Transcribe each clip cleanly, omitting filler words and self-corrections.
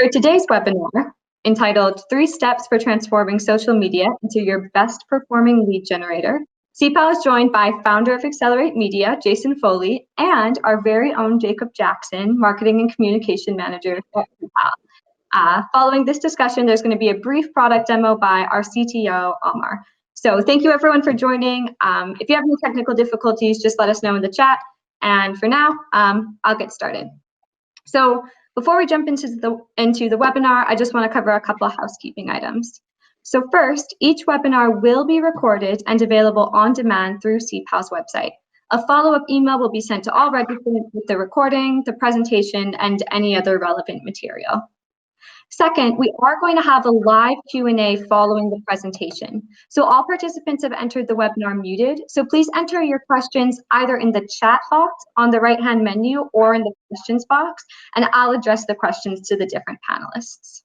For today's webinar, entitled 3 Steps for Transforming Social Media into Your Best Performing Lead Generator, CPAL is joined by founder of Accelerate Media, Jason Foley, and our very own Jacob Jackson, Marketing and Communication Manager at CPAL. Following this discussion, there's going to be a brief product demo by our CTO, Amar. So thank you everyone for joining. If you have any technical difficulties, just let us know in the chat. And for now, I'll get started. So before we jump into the webinar, I just want to cover a couple of housekeeping items. So first, each webinar will be recorded and available on demand through CPAL's website. A follow-up email will be sent to all registrants with the recording, the presentation, and any other relevant material. Second, we are going to have a live Q&A following the presentation. So all participants have entered the webinar muted, so please enter your questions either in the chat box on the right-hand menu or in the questions box, and I'll address the questions to the different panelists.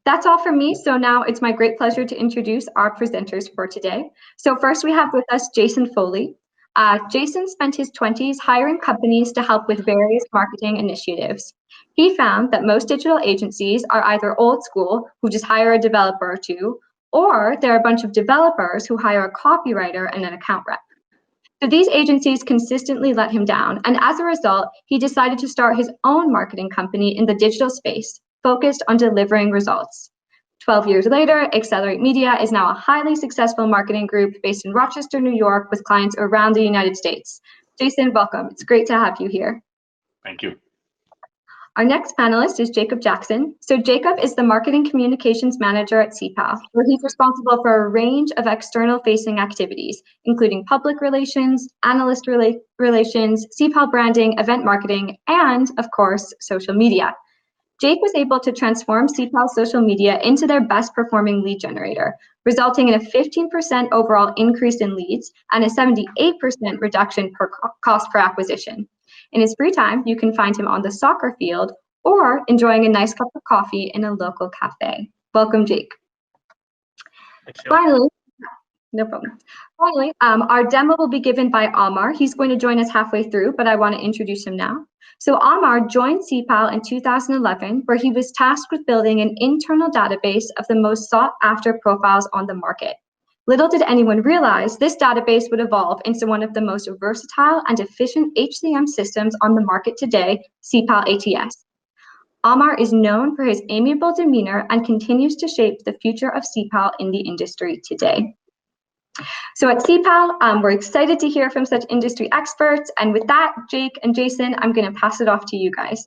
That's all from me, so now it's my great pleasure to introduce our presenters for today. So first we have with us Jason Foley. Jason spent his 20s hiring companies to help with various marketing initiatives. He found that most digital agencies are either old school, who just hire a developer or two, or they're a bunch of developers who hire a copywriter and an account rep. So these agencies consistently let him down, and as a result, he decided to start his own marketing company in the digital space, focused on delivering results. 12 years later, Accelerate Media is now a highly successful marketing group based in Rochester, New York, with clients around the United States. Jason, welcome. It's great to have you here. Thank you. Our next panelist is Jacob Jackson. So Jacob is the Marketing Communications Manager at CPAL, where he's responsible for a range of external-facing activities, including public relations, analyst relations, CPAL branding, event marketing, and, of course, social media. Jake was able to transform CPAL social media into their best performing lead generator, resulting in a 15% overall increase in leads and a 78% reduction per cost per acquisition. In his free time, you can find him on the soccer field or enjoying a nice cup of coffee in a local cafe. Welcome, Jake. Finally, no problem. Finally, our demo will be given by Amar. He's going to join us halfway through, but I want to introduce him now. So Amar joined CPAL in 2011, where he was tasked with building an internal database of the most sought-after profiles on the market. Little did anyone realize this database would evolve into one of the most versatile and efficient HCM systems on the market today, CPAL ATS. Amar is known for his amiable demeanor and continues to shape the future of CPAL in the industry today. So at CPAL, we're excited to hear from such industry experts. And with that, Jake and Jason, I'm going to pass it off to you guys.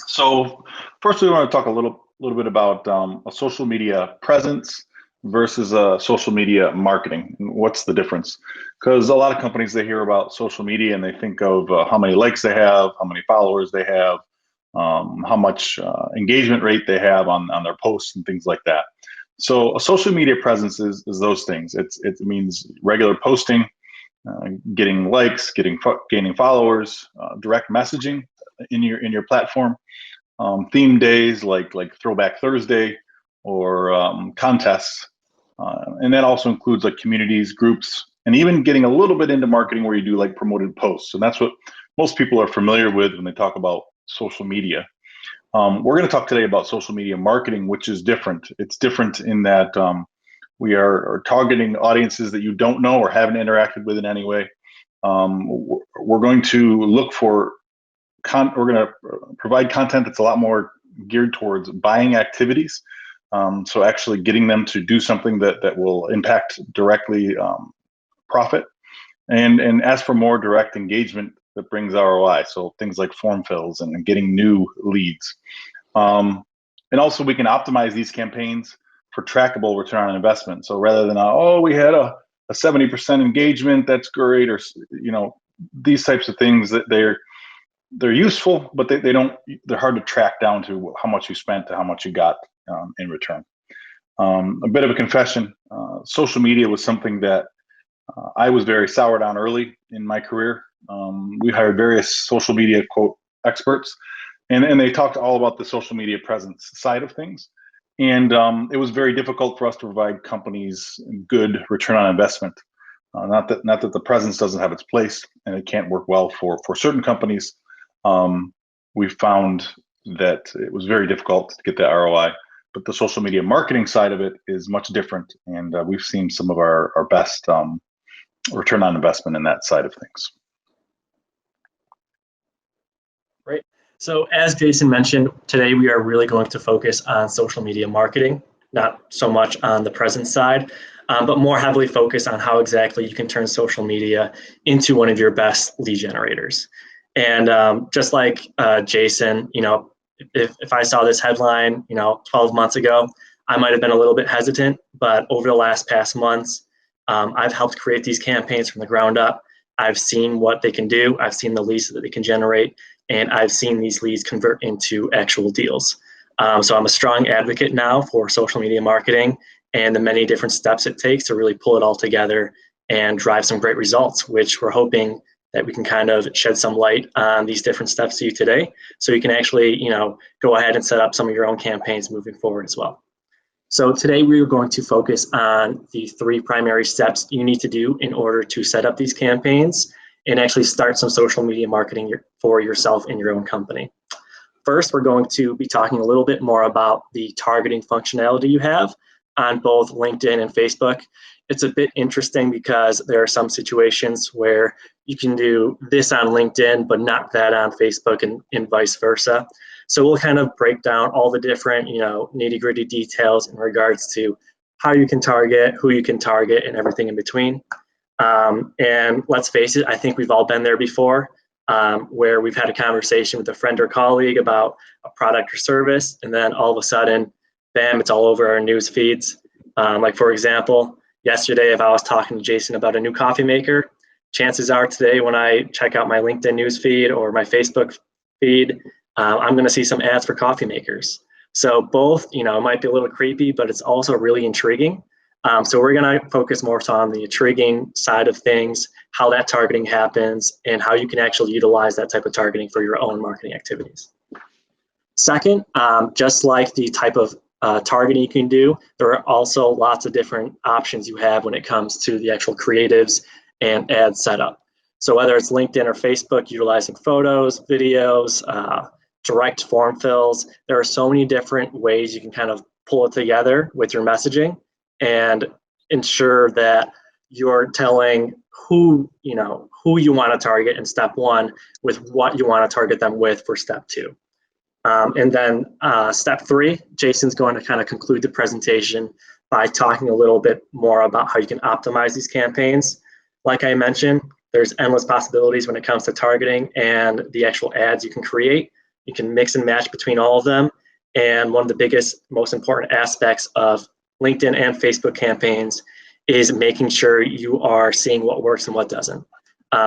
So first, we want to talk a little bit about a social media presence versus social media marketing. What's the difference? Because a lot of companies, they hear about social media and they think of how many likes they have, how many followers they have, how much engagement rate they have on their posts and things like that. So a social media presence is those things. It means regular posting, getting likes, gaining followers, direct messaging in your platform, theme days like Throwback Thursday or contests, and that also includes like communities, groups, and even getting a little bit into marketing where you do like promoted posts. And that's what most people are familiar with when they talk about social media. We're going to talk today about social media marketing, which is different. It's different in that we are targeting audiences that you don't know or haven't interacted with in any way. We're going to look for, we're going to provide content that's a lot more geared towards buying activities. So actually getting them to do something that will impact directly profit, and ask for more direct engagement that brings ROI. So things like form fills and getting new leads. And also we can optimize these campaigns for trackable return on investment. So rather than, oh, we had a 70% engagement, that's great. Or, you know, these types of things that they're useful, but they're hard to track down to how much you spent to how much you got in return. A bit of a confession, social media was something that I was very soured on early in my career. We hired various social media quote experts, and they talked all about the social media presence side of things. And it was very difficult for us to provide companies good return on investment. Not that the presence doesn't have its place and it can't work well for certain companies, we found that it was very difficult to get that ROI. But the social media marketing side of it is much different, and we've seen some of our best return on investment in that side of things. Great. So as Jason mentioned, today we are really going to focus on social media marketing, not so much on the present side, but more heavily focused on how exactly you can turn social media into one of your best lead generators. And just like Jason, if I saw this headline, 12 months ago, I might have been a little bit hesitant, but over the past months, I've helped create these campaigns from the ground up. I've seen what they can do. I've seen the leads that they can generate, and I've seen these leads convert into actual deals. So I'm a strong advocate now for social media marketing and the many different steps it takes to really pull it all together and drive some great results, which we're hoping that we can kind of shed some light on these different steps to you today, so you can actually, go ahead and set up some of your own campaigns moving forward as well. So today we are going to focus on the 3 primary steps you need to do in order to set up these campaigns and actually start some social media marketing for yourself in your own company. First, we're going to be talking a little bit more about the targeting functionality you have on both LinkedIn and Facebook. It's a bit interesting because there are some situations where you can do this on LinkedIn, but not that on Facebook, and vice versa. So we'll kind of break down all the different, nitty-gritty details in regards to how you can target, who you can target, and everything in between. And let's face it, I think we've all been there before, where we've had a conversation with a friend or colleague about a product or service, and then all of a sudden, bam, it's all over our news feeds. Like for example, yesterday, if I was talking to Jason about a new coffee maker, chances are today when I check out my LinkedIn news feed or my Facebook feed, I'm going to see some ads for coffee makers. So both, it might be a little creepy, but it's also really intriguing. So we're going to focus more on the intriguing side of things, how that targeting happens, and how you can actually utilize that type of targeting for your own marketing activities. Second, just like the type of targeting you can do, there are also lots of different options you have when it comes to the actual creatives and ad setup. So whether it's LinkedIn or Facebook, utilizing photos, videos, direct form fills, there are so many different ways you can kind of pull it together with your messaging and ensure that you're telling who you want to target in step 1 with what you want to target them with for step 2. And then step 3, Jason's going to kind of conclude the presentation by talking a little bit more about how you can optimize these campaigns. Like I mentioned, there's endless possibilities when it comes to targeting and the actual ads you can create. You can mix and match between all of them. And one of the biggest, most important aspects of LinkedIn and Facebook campaigns is making sure you are seeing what works and what doesn't.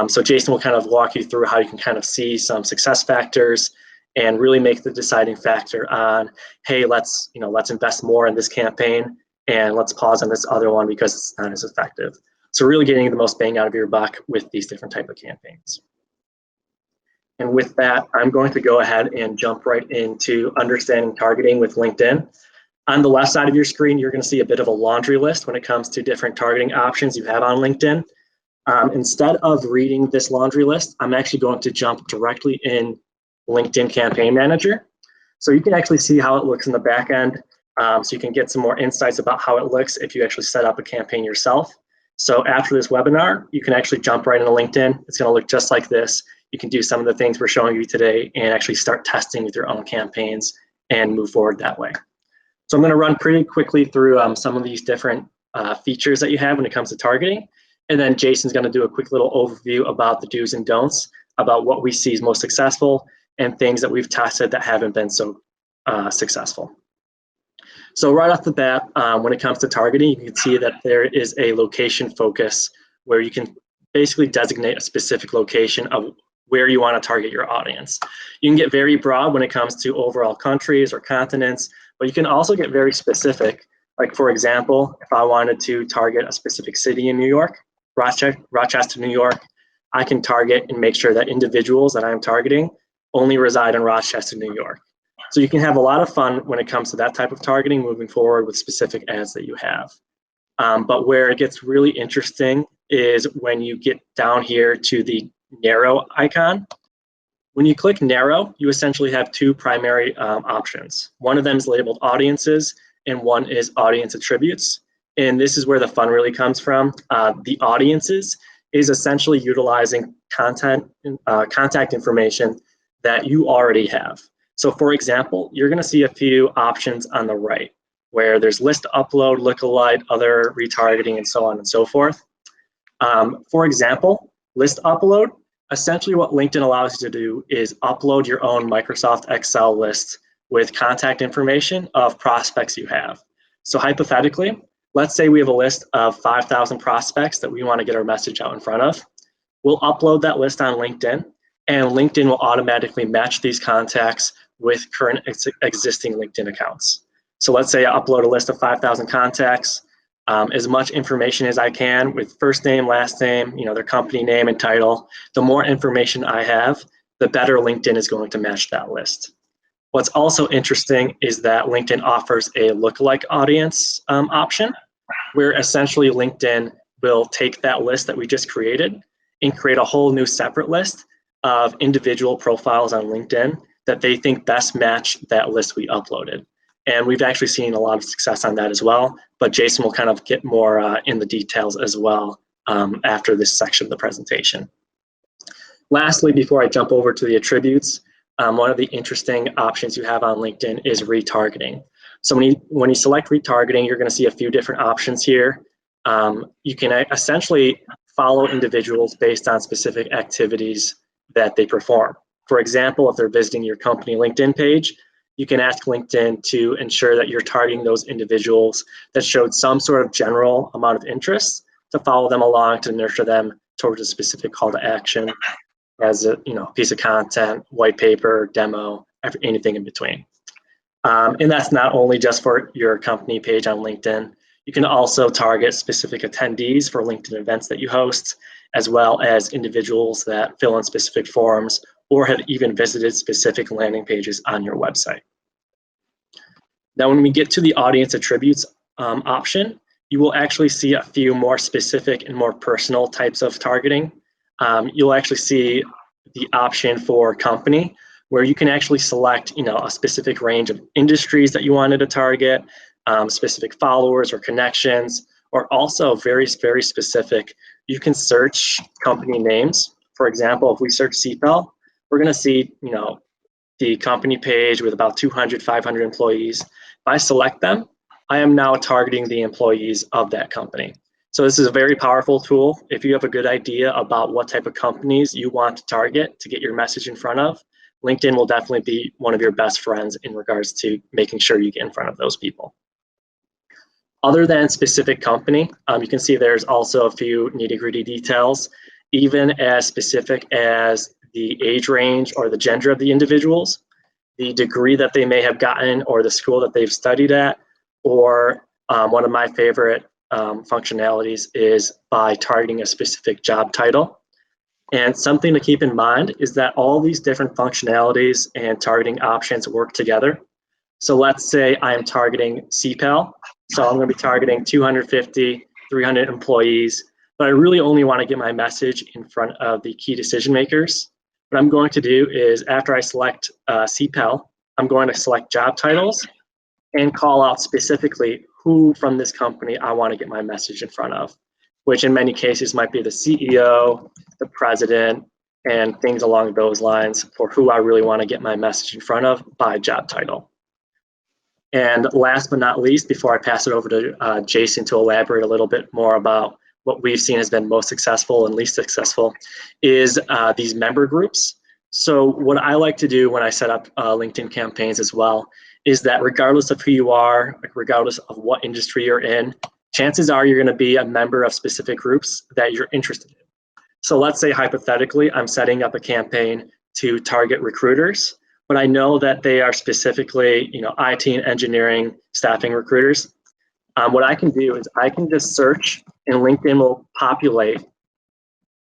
So Jason will kind of walk you through how you can kind of see some success factors and really make the deciding factor on, hey, let's invest more in this campaign and let's pause on this other one because it's not as effective. So really getting the most bang out of your buck with these different type of campaigns. And with that, I'm going to go ahead and jump right into understanding targeting with LinkedIn. On the left side of your screen, you're going to see a bit of a laundry list when it comes to different targeting options you have on LinkedIn. Instead of reading this laundry list, I'm actually going to jump directly in LinkedIn Campaign Manager. So you can actually see how it looks in the back end. So you can get some more insights about how it looks if you actually set up a campaign yourself. So after this webinar, you can actually jump right into LinkedIn. It's going to look just like this. You can do some of the things we're showing you today and actually start testing with your own campaigns and move forward that way. So I'm going to run pretty quickly through some of these different features that you have when it comes to targeting. And then Jason's going to do a quick little overview about the do's and don'ts, about what we see is most successful and things that we've tested that haven't been so successful. So right off the bat, when it comes to targeting, you can see that there is a location focus where you can basically designate a specific location of where you want to target your audience. You can get very broad when it comes to overall countries or continents, but you can also get very specific. Like for example, if I wanted to target a specific city in New York, Rochester, New York, I can target and make sure that individuals that I'm targeting only reside in Rochester, New York. So you can have a lot of fun when it comes to that type of targeting moving forward with specific ads that you have. But where it gets really interesting is when you get down here to the narrow icon. When you click narrow, you essentially have two primary options. One of them is labeled audiences, and one is audience attributes. And this is where the fun really comes from. The audiences is essentially utilizing contact information that you already have. So for example, you're gonna see a few options on the right where there's list upload, lookalike, other retargeting, and so on and so forth. For example, list upload, essentially what LinkedIn allows you to do is upload your own Microsoft Excel list with contact information of prospects you have. So hypothetically, let's say we have a list of 5,000 prospects that we want to get our message out in front of. We'll upload that list on LinkedIn, and LinkedIn will automatically match these contacts with current existing LinkedIn accounts. So let's say I upload a list of 5,000 contacts, as much information as I can with first name, last name, their company name and title. The more information I have, the better LinkedIn is going to match that list. What's also interesting is that LinkedIn offers a lookalike audience option, where essentially LinkedIn will take that list that we just created and create a whole new separate list of individual profiles on LinkedIn that they think best match that list we uploaded. And we've actually seen a lot of success on that as well, but Jason will kind of get more in the details as well after this section of the presentation. Lastly, before I jump over to the attributes, one of the interesting options you have on LinkedIn is retargeting. So when you select retargeting, you're gonna see a few different options here. You can essentially follow individuals based on specific activities that they perform. For example, if they're visiting your company LinkedIn page, you can ask LinkedIn to ensure that you're targeting those individuals that showed some sort of general amount of interest to follow them along to nurture them towards a specific call to action as a piece of content, white paper, demo, anything in between. And that's not only just for your company page on LinkedIn. You can also target specific attendees for LinkedIn events that you host, as well as individuals that fill in specific forms or have even visited specific landing pages on your website. Now, when we get to the audience attributes option, you will actually see a few more specific and more personal types of targeting. You'll actually see the option for company, where you can actually select a specific range of industries that you wanted to target, specific followers or connections, or also very, very specific. You can search company names. For example, if we search CPEL, we're going to see the company page with about 200, 500 employees. If I select them, I am now targeting the employees of that company. So this is a very powerful tool. If you have a good idea about what type of companies you want to target to get your message in front of, LinkedIn will definitely be one of your best friends in regards to making sure you get in front of those people. Other than specific company, you can see there's also a few nitty-gritty details, even as specific as the age range or the gender of the individuals, the degree that they may have gotten or the school that they've studied at, or one of my favorite functionalities is by targeting a specific job title. And something to keep in mind is that all these different functionalities and targeting options work together. So let's say I am targeting CPEL. So I'm going to be targeting 250, 300 employees, but I really only want to get my message in front of the key decision makers. What I'm going to do is after I select CPEL, I'm going to select job titles and call out specifically who from this company I want to get my message in front of, which in many cases might be the CEO, the president, and things along those lines for who I really want to get my message in front of by job title. And last but not least, before I pass it over to Jason to elaborate a little bit more about what we've seen has been most successful and least successful, is these member groups. So what I like to do when I set up LinkedIn campaigns as well is that regardless of who you are, regardless of what industry you're in, chances are you're going to be a member of specific groups that you're interested in. So let's say hypothetically, I'm setting up a campaign to target recruiters, but I know that they are specifically, IT and engineering staffing recruiters. What I can do is I can just search, and LinkedIn will populate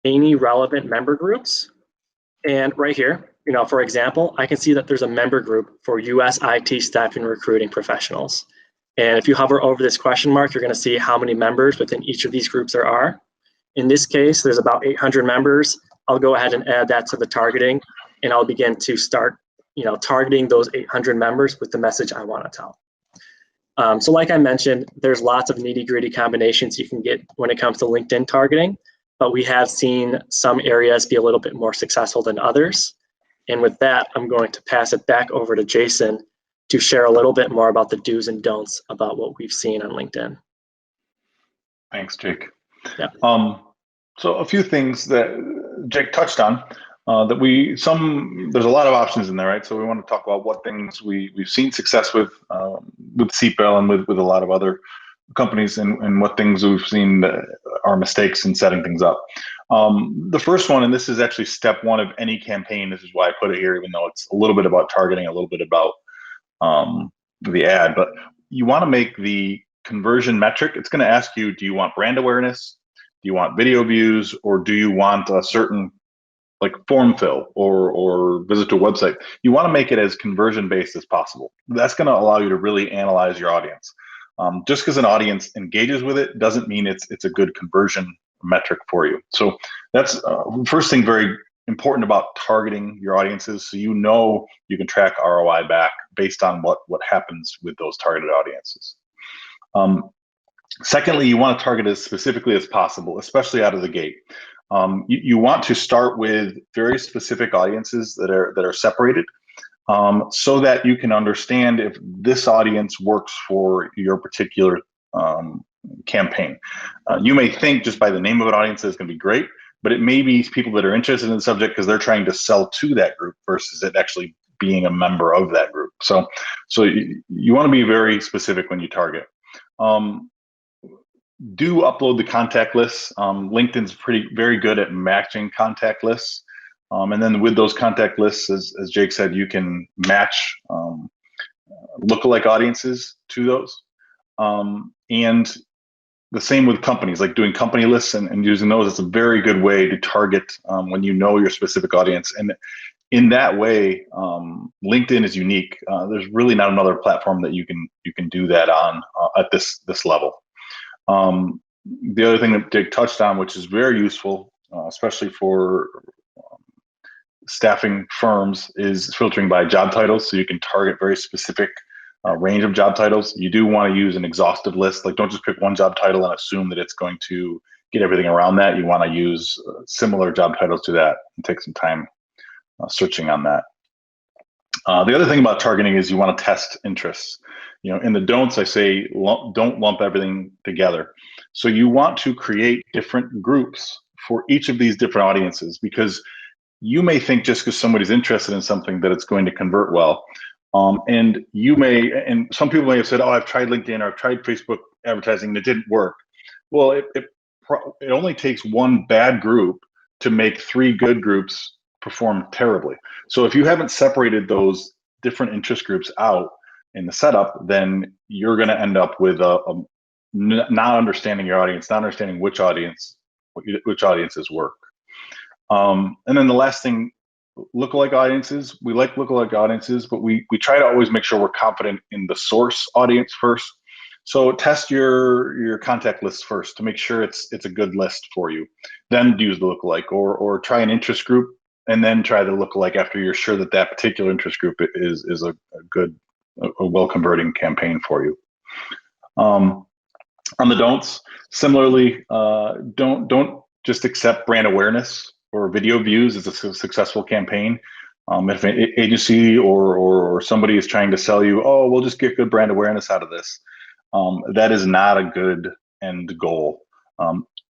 any relevant member groups. And right here, for example, I can see that there's a member group for US IT staffing recruiting professionals. And if you hover over this question mark, you're going to see how many members within each of these groups there are. In this case, there's about 800 members. I'll go ahead and add that to the targeting. and I'll begin to start, targeting those 800 members with the message I want to tell. So like I mentioned, there's lots of nitty-gritty combinations you can get when it comes to LinkedIn targeting, but we have seen some areas be a little bit more successful than others. And with that, I'm going to pass it back over to Jason to share a little bit more about the do's and don'ts about what we've seen on LinkedIn. Thanks, Jake. Yeah. So a few things that Jake touched on there's a lot of options in there, right? So we want to talk about what things we've seen success with CPEL and with a lot of other companies, and what things we've seen that are mistakes in setting things up. The first one, and this is actually step one of any campaign, this is why I put it here, even though it's a little bit about targeting, a little bit about the ad, but you want to make the conversion metric. It's going to ask you, do you want brand awareness? Do you want video views? Or do you want a certain like form fill or visit to a website? You want to make it as conversion based as possible. That's going to allow you to really analyze your audience. Just because an audience engages with it doesn't mean it's a good conversion metric for you. So that's first thing very important about targeting your audiences, so you can track ROI back based on what happens with those targeted audiences. Secondly, you want to target as specifically as possible, especially out of the gate. You want to start with very specific audiences that are separated, so that you can understand if this audience works for your particular campaign. You may think just by the name of an audience that it's going to be great, but it may be people that are interested in the subject because they're trying to sell to that group versus it actually being a member of that group. So you want to be very specific when you target. Do upload the contact lists. LinkedIn's very good at matching contact lists. And then with those contact lists, as Jake said, you can match lookalike audiences to those. And the same with companies, like doing company lists and using those. It's a very good way to target when you know your specific audience. And in that way, LinkedIn is unique. There's really not another platform that you can do that on at this level. The other thing that Jake touched on, which is very useful, especially for staffing firms, is filtering by job titles. So you can target very specific range of job titles. You do want to use an exhaustive list. Like, don't just pick one job title and assume that it's going to get everything around that. You want to use similar job titles to that and take some time searching on that. The other thing about targeting is you want to test interests. In the don'ts, I say don't lump everything together. So you want to create different groups for each of these different audiences, because you may think just because somebody's interested in something that it's going to convert well. And some people may have said, oh, I've tried LinkedIn or I've tried Facebook advertising and it didn't work. Well, it only takes one bad group to make 3 good groups perform terribly. So if you haven't separated those different interest groups out in the setup, then you're going to end up with not understanding your audience, not understanding which audiences work. And then the last thing, lookalike audiences. We like lookalike audiences, but we try to always make sure we're confident in the source audience first. So test your contact list first to make sure it's a good list for you. Then use the lookalike, or try an interest group and then try the lookalike after you're sure that particular interest group is a well converting campaign for you. On the don'ts, similarly, don't just accept brand awareness or video views as a successful campaign. If an agency or somebody is trying to sell you, oh, we'll just get good brand awareness out of this, that is not a good end goal.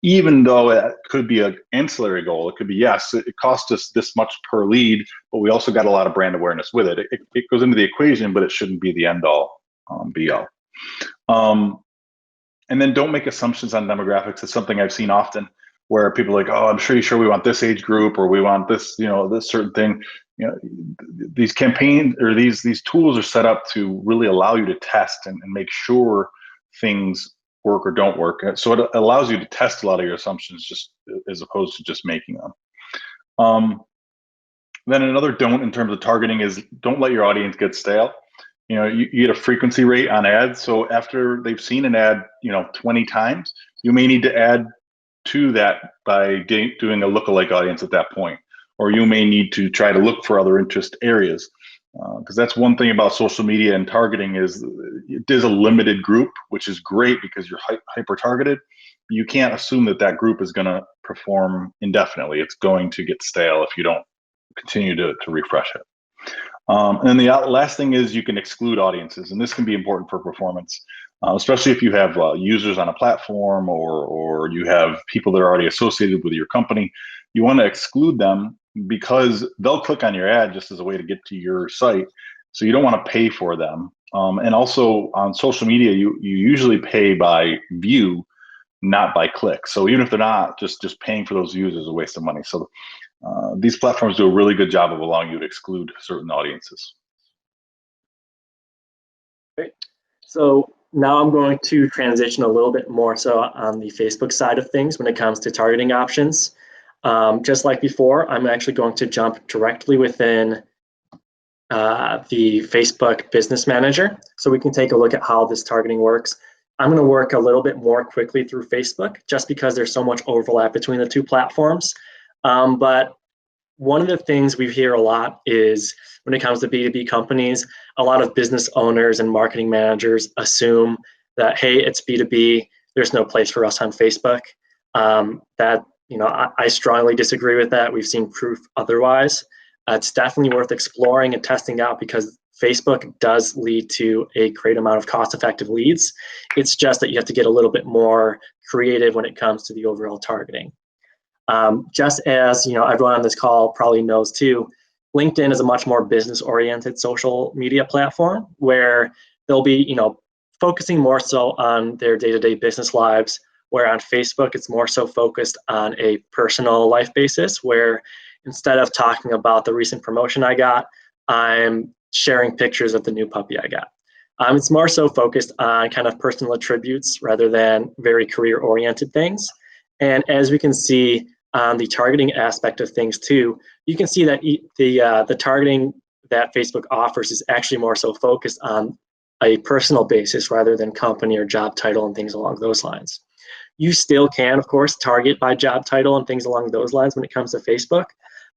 Even though it could be an ancillary goal, it could be, yes, it cost us this much per lead, but we also got a lot of brand awareness with it. It goes into the equation, but it shouldn't be the end all be all. And then don't make assumptions on demographics. It's something I've seen often where people are like, oh, I'm pretty sure we want this age group, or we want this, this certain thing. These campaigns or these tools are set up to really allow you to test and make sure things work or don't work. So it allows you to test a lot of your assumptions just as opposed to just making them. Then another don't in terms of targeting is don't let your audience get stale. You get a frequency rate on ads. So after they've seen an ad, 20 times, you may need to add to that by doing a lookalike audience at that point. or you may need to try to look for other interest areas. Because that's one thing about social media and targeting is it is a limited group, which is great because you're hyper targeted. You can't assume that that group is going to perform indefinitely. It's going to get stale if you don't continue to refresh it. And then the last thing is you can exclude audiences, and this can be important for performance, especially if you have users on a platform or you have people that are already associated with your company. You want to exclude them because they'll click on your ad just as a way to get to your site. So you don't want to pay for them. And also on social media, you usually pay by view, not by click. So even if they're not, just paying for those views is a waste of money. So these platforms do a really good job of allowing you to exclude certain audiences. Great. So now I'm going to transition a little bit more so on the Facebook side of things when it comes to targeting options. Just like before, I'm actually going to jump directly within the Facebook Business Manager so we can take a look at how this targeting works. I'm going to work a little bit more quickly through Facebook just because there's so much overlap between the two platforms. But one of the things we hear a lot is when it comes to B2B companies, a lot of business owners and marketing managers assume that, hey, it's B2B, there's no place for us on Facebook. I strongly disagree with that. We've seen proof otherwise. It's definitely worth exploring and testing out because Facebook does lead to a great amount of cost-effective leads. It's just that you have to get a little bit more creative when it comes to the overall targeting. Just as everyone on this call probably knows too, LinkedIn is a much more business-oriented social media platform where they'll be focusing more so on their day-to-day business lives, where on Facebook it's more so focused on a personal life basis, where instead of talking about the recent promotion I got, I'm sharing pictures of the new puppy I got. It's more so focused on kind of personal attributes rather than very career-oriented things. And as we can see on the targeting aspect of things too, you can see that the targeting that Facebook offers is actually more so focused on a personal basis rather than company or job title and things along those lines. You still can, of course, target by job title and things along those lines when it comes to Facebook,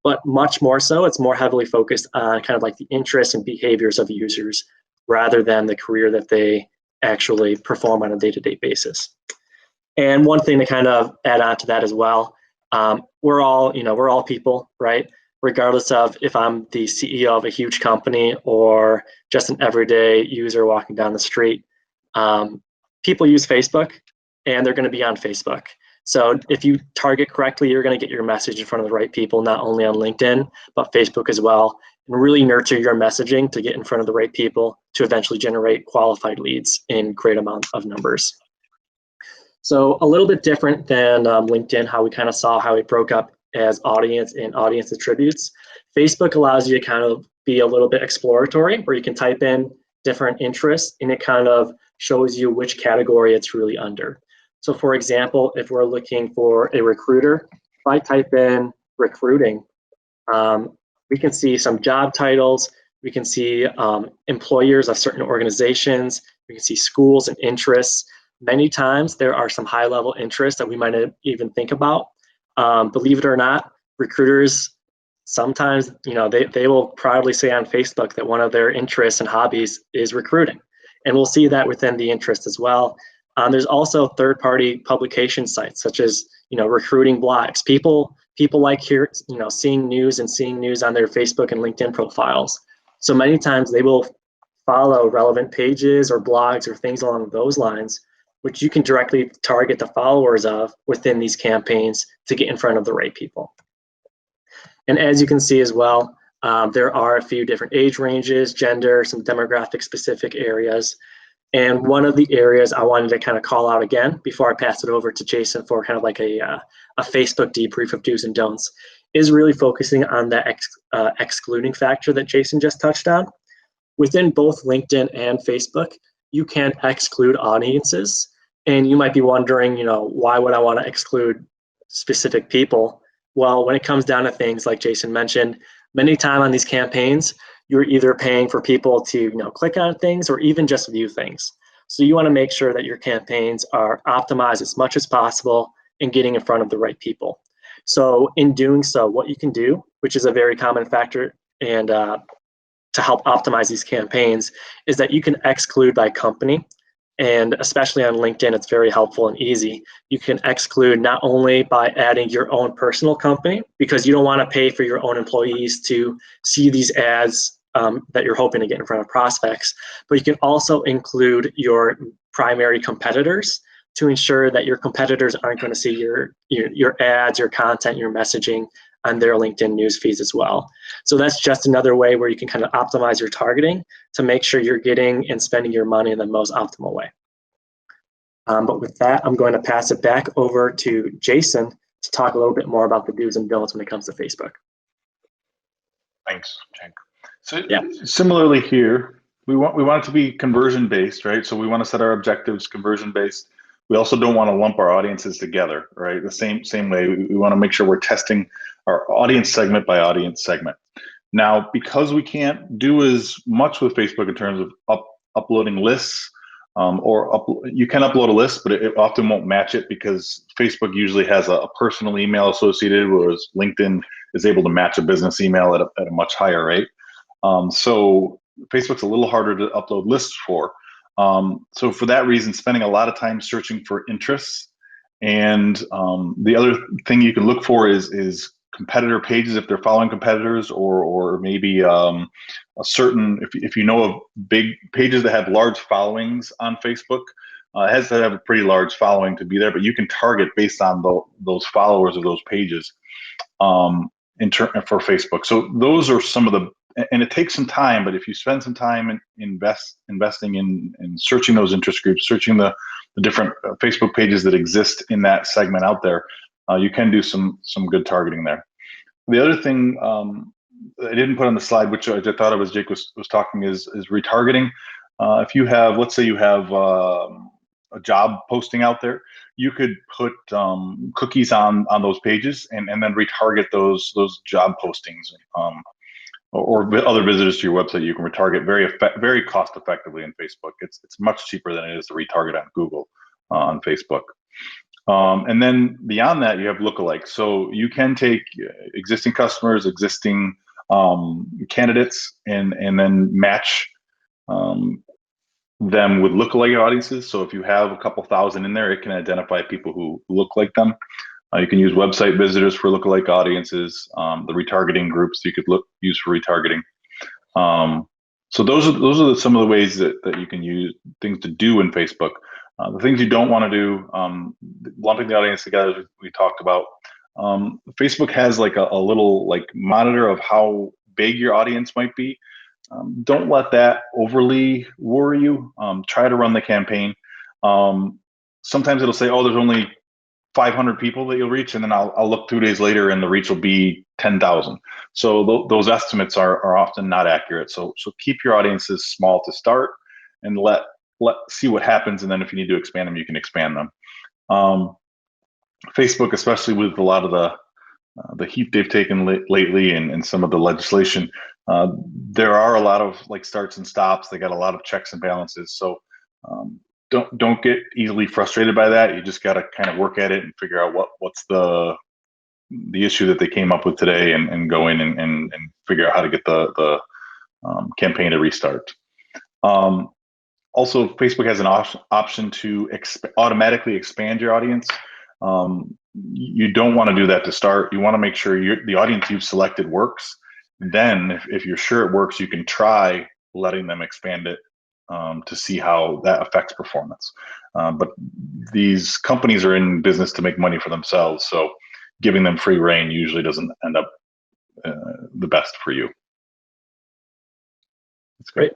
but much more so, it's more heavily focused on kind of like the interests and behaviors of users rather than the career that they actually perform on a day-to-day basis. And one thing to kind of add on to that as well, we're all people, right? Regardless of if I'm the CEO of a huge company or just an everyday user walking down the street, people use Facebook and they're going to be on Facebook. So if you target correctly, you're going to get your message in front of the right people, not only on LinkedIn, but Facebook as well, and really nurture your messaging to get in front of the right people to eventually generate qualified leads in great amount of numbers. So a little bit different than LinkedIn, how we kind of saw how it broke up as audience and audience attributes. Facebook allows you to kind of be a little bit exploratory, where you can type in different interests and it kind of shows you which category it's really under. So for example, if we're looking for a recruiter, if I type in recruiting, we can see some job titles, we can see employers of certain organizations, we can see schools and interests. Many times there are some high-level interests that we might not even think about. Believe it or not, recruiters sometimes, they will proudly say on Facebook that one of their interests and hobbies is recruiting. And we'll see that within the interest as well. There's also third-party publication sites such as recruiting blogs. People like seeing news on their Facebook and LinkedIn profiles. So many times they will follow relevant pages or blogs or things along those lines, which you can directly target the followers of within these campaigns to get in front of the right people. And as you can see as well, there are a few different age ranges, gender, some demographic specific areas. And one of the areas I wanted to kind of call out again before I pass it over to Jason for kind of like a Facebook debrief of do's and don'ts is really focusing on that excluding factor that Jason just touched on. Within both LinkedIn and Facebook, you can exclude audiences. And you might be wondering, why would I want to exclude specific people? Well, when it comes down to things like Jason mentioned, many times on these campaigns, you're either paying for people to click on things or even just view things. So you want to make sure that your campaigns are optimized as much as possible and getting in front of the right people. So in doing so, what you can do which is a very common factor, and to help optimize these campaigns, is that you can exclude by company. And especially on LinkedIn, it's very helpful and easy. You can exclude not only by adding your own personal company, because you don't want to pay for your own employees to see these ads that you're hoping to get in front of prospects, but you can also include your primary competitors to ensure that your competitors aren't going to see your ads, your content, your messaging on their LinkedIn news feeds as well. So that's just another way where you can kind of optimize your targeting to make sure you're getting and spending your money in the most optimal way. But with that, I'm going to pass it back over to Jason to talk a little bit more about the do's and don'ts when it comes to Facebook. Thanks, Cenk. So similarly here, we want it to be conversion based, right? So we want to set our objectives conversion based. We also don't want to lump our audiences together, right? The same way, we want to make sure we're testing our audience segment by audience segment. Now, because we can't do as much with Facebook in terms of uploading lists, you can upload a list, but it often won't match it because Facebook usually has a personal email associated, whereas LinkedIn is able to match a business email at a much higher rate. So Facebook's a little harder to upload lists for. So for that reason, spending a lot of time searching for interests. And the other thing you can look for is competitor pages if they're following competitors, or maybe a certain, if you know of big pages that have large followings on Facebook, it has to have a pretty large following to be there, but you can target based on those followers of those pages for Facebook. So those are some of the, and it takes some time, but if you spend some time investing in searching those interest groups, searching the different Facebook pages that exist in that segment out there, you can do some good targeting there. The other thing I didn't put on the slide, which I thought of as Jake was talking, is retargeting. If you have, let's say you have a job posting out there, you could put cookies on those pages and then retarget those job postings. Or other visitors to your website, you can retarget very cost effectively in Facebook. It's much cheaper than it is to retarget on Google on Facebook. And then beyond that, you have lookalikes. So you can take existing customers, existing candidates, and then match them with lookalike audiences. So if you have a couple thousand in there, it can identify people who look like them. You can use website visitors for lookalike audiences, the retargeting groups you could use for retargeting. So those are some of the ways that you can use things to do in Facebook. The things you don't want to do, lumping the audience together, as we talked about. Facebook has like a little like monitor of how big your audience might be. Don't let that overly worry you. Try to run the campaign. Sometimes it'll say, oh, there's only 500 people that you'll reach, and then I'll look 2 days later and the reach will be 10,000. So those estimates are often not accurate. So keep your audiences small to start and let see what happens, and then if you need to expand them, you can expand them. Facebook, especially with a lot of the heat they've taken lately and some of the legislation, there are a lot of like starts and stops. They got a lot of checks and balances. So don't get easily frustrated by that. You just got to kind of work at it and figure out what's the issue that they came up with today, and go in and figure out how to get the campaign to restart. Also, Facebook has an option to automatically expand your audience. You don't want to do that to start. You want to make sure the audience you've selected works. Then, if you're sure it works, you can try letting them expand it to see how that affects performance. But these companies are in business to make money for themselves, so giving them free reign usually doesn't end up the best for you. That's great.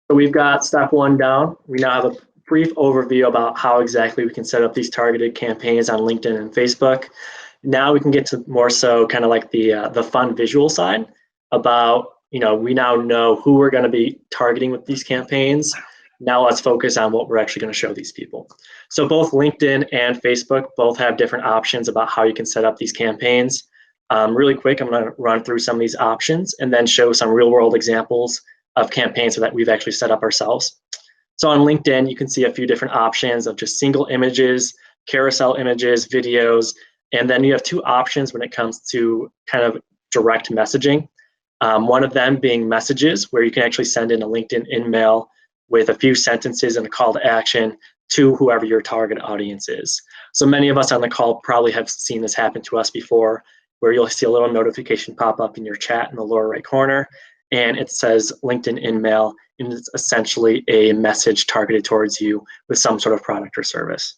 So we've got step 1 down. We now have a brief overview about how exactly we can set up these targeted campaigns on LinkedIn and Facebook. Now we can get to more so kind of like the fun visual side about, we now know who we're going to be targeting with these campaigns. Now let's focus on what we're actually going to show these people. So both LinkedIn and Facebook both have different options about how you can set up these campaigns. Really quick, I'm going to run through some of these options and then show some real world examples of campaigns that we've actually set up ourselves. So on LinkedIn, you can see a few different options of just single images, carousel images, videos, And then you have two options when it comes to kind of direct messaging. One of them being messages, where you can actually send in a LinkedIn email with a few sentences and a call to action to whoever your target audience is. So many of us on the call probably have seen this happen to us before, where you'll see a little notification pop up in your chat in the lower right corner, and it says LinkedIn InMail, and it's essentially a message targeted towards you with some sort of product or service.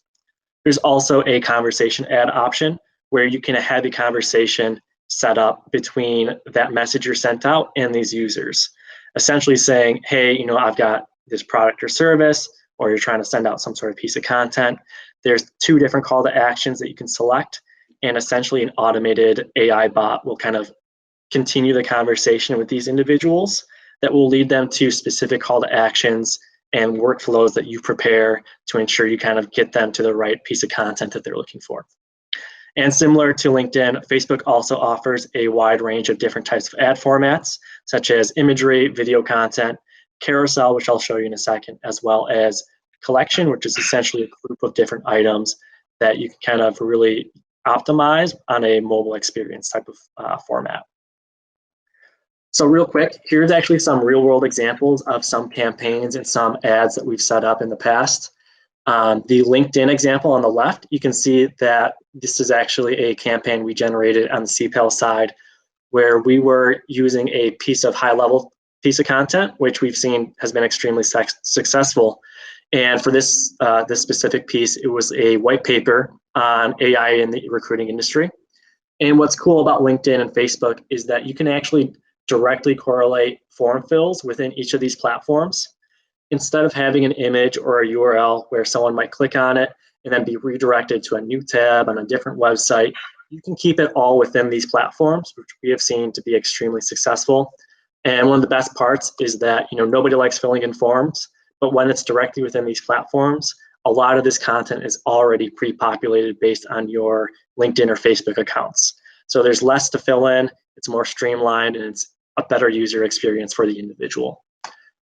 There's also a conversation ad option where you can have a conversation set up between that message you're sent out and these users, essentially saying, hey, I've got this product or service, or you're trying to send out some sort of piece of content. There's two different call to actions that you can select, and essentially an automated AI bot will kind of continue the conversation with these individuals that will lead them to specific call to actions and workflows that you prepare to ensure you kind of get them to the right piece of content that they're looking for. And similar to LinkedIn, Facebook also offers a wide range of different types of ad formats, such as imagery, video content, carousel, which I'll show you in a second, as well as collection, which is essentially a group of different items that you can kind of really optimize on a mobile experience type of format. So real quick, here's actually some real world examples of some campaigns and some ads that we've set up in the past. The LinkedIn example on the left, you can see that this is actually a campaign we generated on the CPAL side, where we were using a piece of high-level piece of content, which we've seen has been extremely successful. And for this specific piece, it was a white paper on AI in the recruiting industry. And what's cool about LinkedIn and Facebook is that you can actually directly correlate form fills within each of these platforms. Instead of having an image or a URL where someone might click on it and then be redirected to a new tab on a different website, you can keep it all within these platforms, which we have seen to be extremely successful. And one of the best parts is that nobody likes filling in forms, but when it's directly within these platforms, a lot of this content is already pre-populated based on your LinkedIn or Facebook accounts. So there's less to fill in, it's more streamlined, and it's a better user experience for the individual.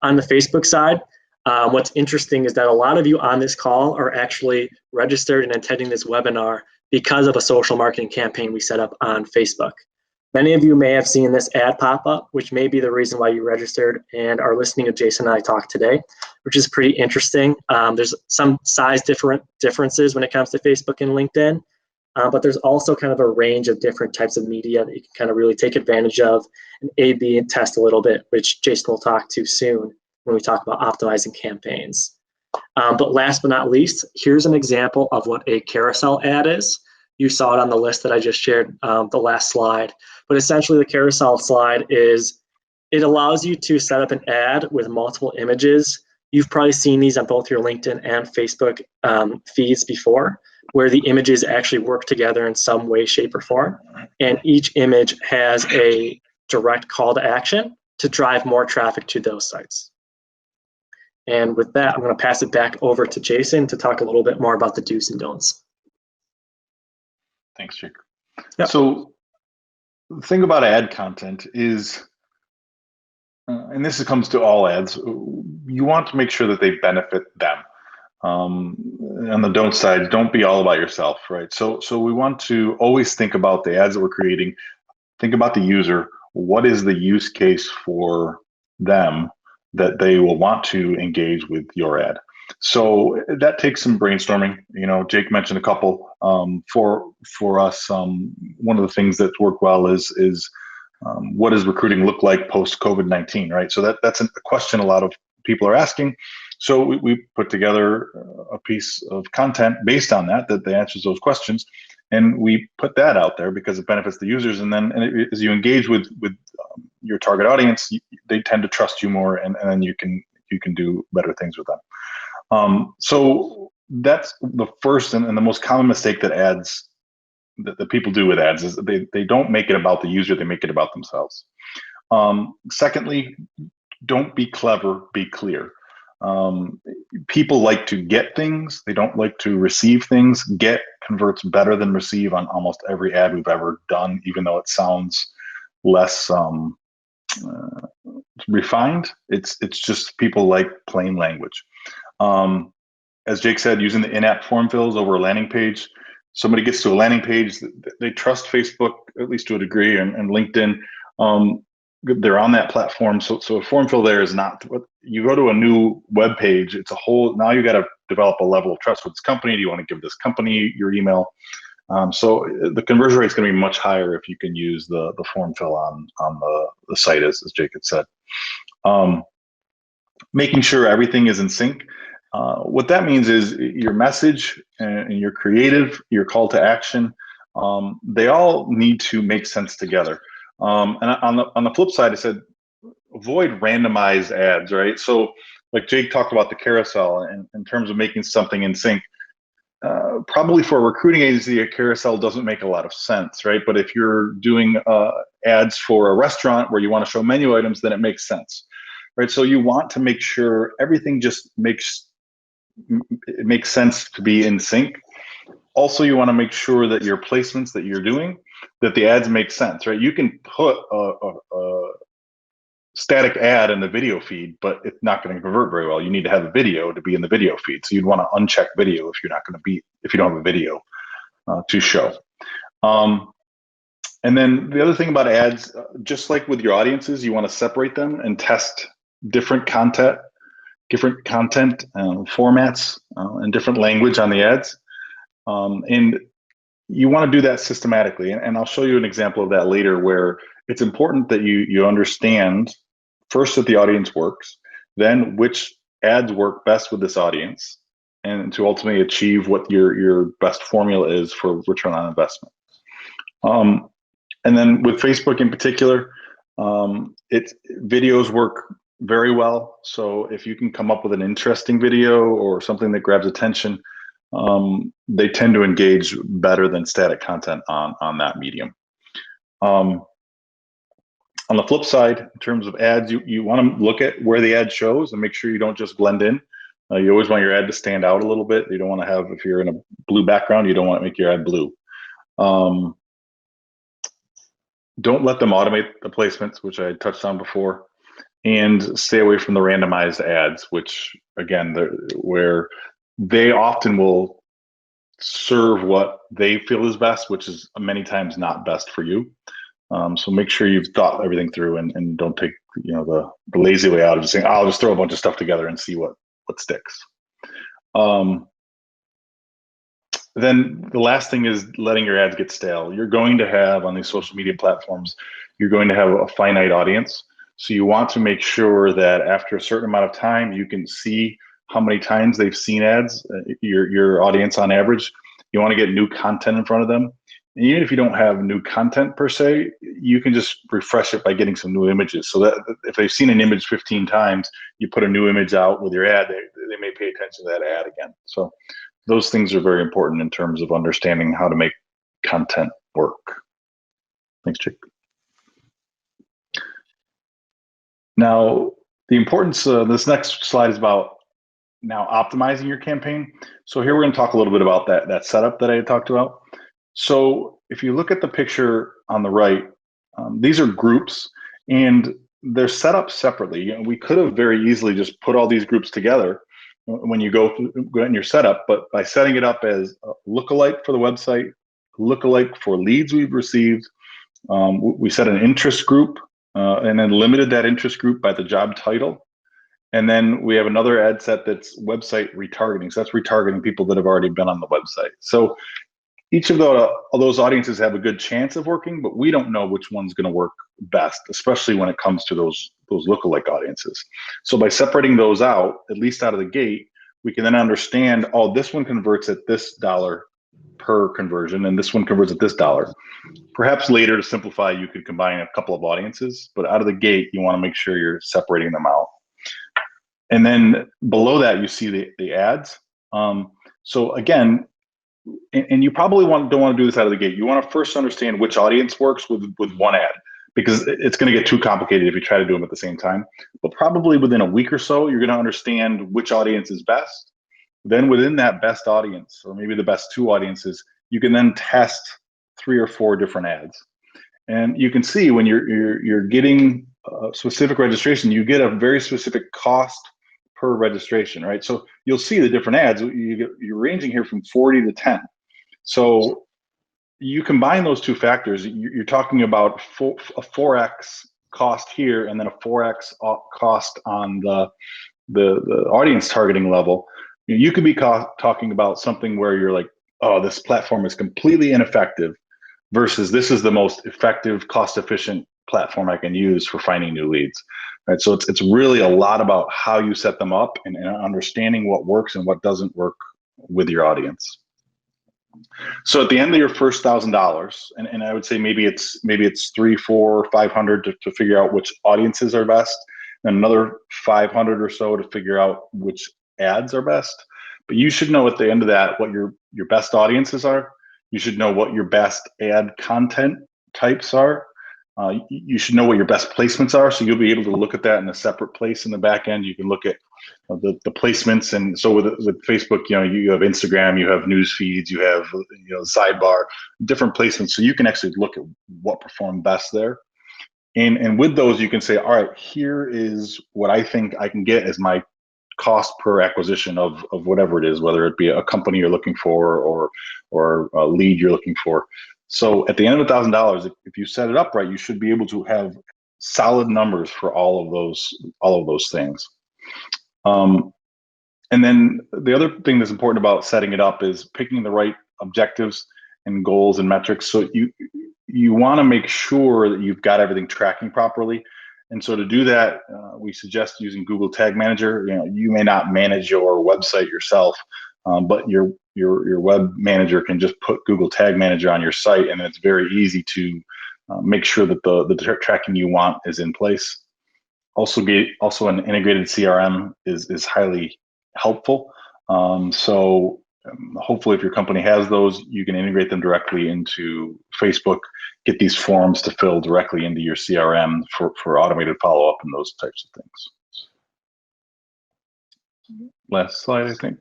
On the Facebook side, what's interesting is that a lot of you on this call are actually registered and attending this webinar because of a social marketing campaign we set up on Facebook. Many of you may have seen this ad pop up, which may be the reason why you registered and are listening to Jason and I talk today, which is pretty interesting. There's some size differences when it comes to Facebook and LinkedIn, but there's also kind of a range of different types of media that you can kind of really take advantage of and A/B and test a little bit, which Jason will talk to soon when we talk about optimizing campaigns. But last but not least, here's an example of what a carousel ad is. You saw it on the list that I just shared, the last slide. But essentially the carousel slide is, it allows you to set up an ad with multiple images. You've probably seen these on both your LinkedIn and Facebook feeds before, where the images actually work together in some way, shape, or form. And each image has a direct call to action to drive more traffic to those sites. And with that, I'm going to pass it back over to Jason to talk a little bit more about the do's and don'ts. Thanks, Jake. Yep. So the thing about ad content is, and this comes to all ads, you want to make sure that they benefit them. On the don't side, don't be all about yourself, right? So we want to always think about the ads that we're creating, think about the user. What is the use case for them that they will want to engage with your ad? So that takes some brainstorming. Jake mentioned a couple. For us, one of the things that's worked well is what does recruiting look like post COVID-19, right? So that's a question a lot of people are asking. So we put together a piece of content based on that answers those questions, and we put that out there because it benefits the users. And then as you engage with your target audience, they tend to trust you more, and then you can do better things with them. So that's the first and the most common mistake that people do with ads is they don't make it about the user, they make it about themselves. Secondly, don't be clever, be clear. People like to get things, they don't like to receive things. Get converts better than receive on almost every ad we've ever done, even though it sounds less refined. It's just people like plain language. As Jake said, using the in-app form fills over a landing page, somebody gets to a landing page, they trust Facebook, at least to a degree, and LinkedIn. They're on that platform. So a form fill there is not, you go to a new web page, it's a whole, now you got to develop a level of trust with this company. Do you want to give this company your email? So the conversion rate is going to be much higher if you can use the form fill on the site, as Jake had said. Making sure everything is in sync. What that means is your message and your creative, your call to action, they all need to make sense together. And on the flip side, I said, avoid randomized ads, right? So like Jake talked about the carousel in terms of making something in sync. Probably for a recruiting agency, a carousel doesn't make a lot of sense, right? But if you're doing ads for a restaurant where you want to show menu items, then it makes sense, right? So you want to make sure everything just makes sense to be in sync. Also, you want to make sure that your placements that you're doing, that the ads make sense, right? You can put a static ad in the video feed, but it's not going to convert very well. You need to have a video to be in the video feed. So you'd want to uncheck video if you're not going to be, if you don't have a video to show. And then the other thing about ads, just like with your audiences, you want to separate them and test different content formats and different language on the ads. And you want to do that systematically. And I'll show you an example of that later, where it's important that you understand first that the audience works, then which ads work best with this audience, and to ultimately achieve what your best formula is for return on investment. And then with Facebook in particular, videos work very well. So if you can come up with an interesting video or something that grabs attention, they tend to engage better than static content on that medium. On the flip side, in terms of ads, you want to look at where the ad shows and make sure you don't just blend in. You always want your ad to stand out a little bit. You don't want to have, if you're in a blue background, you don't want to make your ad blue. Don't let them automate the placements, which I touched on before, and stay away from the randomized ads, which again, where they often will serve what they feel is best, which is many times not best for you. So make sure you've thought everything through and don't take the lazy way out of just saying, I'll just throw a bunch of stuff together and see what sticks. Then the last thing is letting your ads get stale. You're going to have, on these social media platforms, you're going to have a finite audience. So you want to make sure that after a certain amount of time, you can see how many times they've seen ads, your audience on average. You want to get new content in front of them. And even if you don't have new content per se, you can just refresh it by getting some new images. So that if they've seen an image 15 times, you put a new image out with your ad, they may pay attention to that ad again. So those things are very important in terms of understanding how to make content work. Thanks, Jake. Now, the importance, this next slide is about now optimizing your campaign. So here we're going to talk a little bit about that setup that I had talked about. So if you look at the picture on the right, these are groups and they're set up separately. We could have very easily just put all these groups together when you go in your setup, but by setting it up as a lookalike for the website, lookalike for leads we've received, we set an interest group and then limited that interest group by the job title. And then we have another ad set that's website retargeting. So that's retargeting people that have already been on the website. So each of those audiences have a good chance of working, but we don't know which one's going to work best, especially when it comes to those lookalike audiences. So by separating those out, at least out of the gate, we can then understand, oh, this one converts at this dollar per conversion, and this one converts at this dollar. Perhaps later, to simplify, you could combine a couple of audiences, but out of the gate, you want to make sure you're separating them out. And then below that, you see the ads. So again, and you probably don't want to do this out of the gate. You want to first understand which audience works with one ad, because it's going to get too complicated if you try to do them at the same time. But probably within a week or so, you're going to understand which audience is best. Then within that best audience, or maybe the best two audiences, you can then test 3 or 4 different ads. And you can see when you're getting specific registration, you get a very specific cost per registration, right? So you'll see the different ads. You're ranging here from 40 to 10. So you combine those two factors, you're talking about a 4x cost here and then a 4x cost on the audience targeting level. You could be talking about something where you're like, oh, this platform is completely ineffective versus this is the most effective, cost-efficient platform I can use for finding new leads. Right? So it's really a lot about how you set them up and understanding what works and what doesn't work with your audience. So at the end of your first $1,000, and I would say maybe it's 300, 400, 500 to figure out which audiences are best, and another 500 or so to figure out which ads are best. But you should know at the end of that what your best audiences are. You should know what your best ad content types are. You should know what your best placements are, so you'll be able to look at that in a separate place in the back end. You can look at the placements, and so with Facebook, you have Instagram, you have news feeds, you have sidebar, different placements, so you can actually look at what performed best there. And with those, you can say, all right, here is what I think I can get as my cost per acquisition of whatever it is, whether it be a company you're looking for or a lead you're looking for. So at the end of $1,000, if you set it up right, you should be able to have solid numbers for all of those things. And then the other thing that's important about setting it up is picking the right objectives and goals and metrics. So you want to make sure that you've got everything tracking properly. And so to do that, we suggest using Google Tag Manager. You may not manage your website yourself, but your web manager can just put Google Tag Manager on your site, and it's very easy to make sure that the tracking you want is in place. Also an integrated CRM is highly helpful. So hopefully if your company has those, you can integrate them directly into Facebook, get these forms to fill directly into your CRM for automated follow-up and those types of things. Last slide, I think.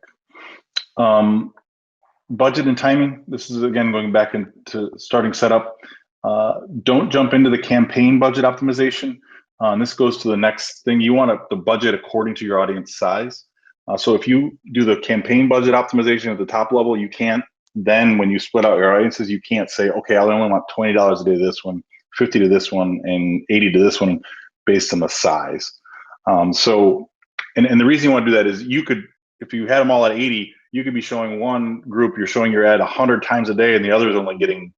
Budget and timing. This is, again, going back into starting setup. Don't jump into the campaign budget optimization. And this goes to the next thing. You want the budget according to your audience size. So if you do the campaign budget optimization at the top level, you can't then, when you split out your audiences, you can't say, okay, I only want $20 a day to this one, 50 to this one, and 80 to this one based on the size. And the reason you want to do that is if you had them all at 80, you could be showing one group, you're showing your ad 100 times a day, and the other is only